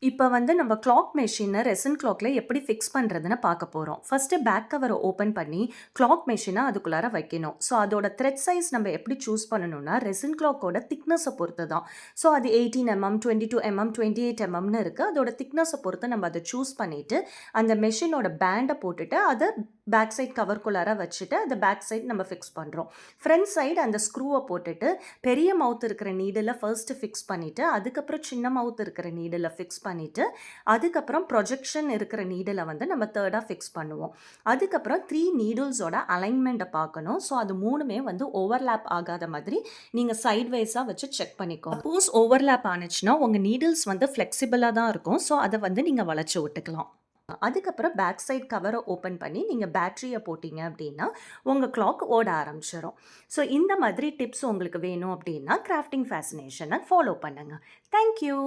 இப்ப வந்து நம்ம கிளாக் மெஷின ரெசின் கிளாக்ல எப்படி ஃபிக்ஸ் பண்றதுன்னு பார்க்க போறோம். ஃபர்ஸ்ட்டு பேக் கவர ஓப்பன் பண்ணி, கிளாக் மெஷின அதுக்குள்ளார வைக்கணும். ஸோ அதோட த்ரெட் சைஸ் நம்ம எப்படி சூஸ் பண்ணணும்னா, ரெசின் கிளாக்கோட திக்னஸ பொறுத்து தான். ஸோ அது 18 mm, 22 mm, 28 mmன்னு இருக்கு. அதோட திக்னஸ பொறுத்து நம்ம அத சூஸ் பண்ணிட்டு, அந்த மெஷினோட பேண்ட போட்டுட்டு, அத பேக் சைட் கவர்க்குள்ளார வச்சுட்டு, அத பேக் சைட் நம்ம ஃபிக்ஸ் பண்றோம். ஃப்ரண்ட் சைடு அந்த ஸ்க்ரூவ போட்டுட்டு, பெரிய மவுத் இருக்கிற நீடில ஃபர்ஸ்ட்டு ஃபிக்ஸ் பண்ணிட்டு, அதுக்கப்புறம் சின்ன மவுத் இருக்கிற நீடில ஃபிக்ஸ் பண்ணிட்டு, அதுக்கப்புறம் ப்ரொஜெக்ஷன் இருக்கிற நீடில வந்து நம்ம தேர்டா ஃபிக்ஸ் பண்ணுவோம். அதுக்கப்புறம் 3 நீடில்ஸோட அலைன்மெண்ட்ட பார்க்கணும். ஸோ அது 3மே வந்து ஓவர்லேப் ஆகாத மாதிரி நீங்க சைட் வைஸா வச்சு செக் பண்ணிக்கோங்க. சப்போஸ் ஓவர்லேப் ஆனுச்சுன்னா, உங்க நீடில்ஸ் வந்து ஃப்ளெக்சிபிளா தான் இருக்கும். ஸோ அத வந்து நீங்க வளைச்சு விட்டுக்கலாம். அதுக்கப்புறம் பேக் சைட் கவரை ஓப்பன் பண்ணி நீங்கள் பேட்டரியை போட்டிங்க அப்படின்னா உங்கள் கிளாக் ஓட ஆரம்பிச்சிடும். ஸோ இந்த மாதிரி டிப்ஸ் உங்களுக்கு வேணும் அப்படின்னா கிராஃப்டிங் ஃபேசினேஷனை ஃபாலோ பண்ணுங்கள். தேங்க்யூ.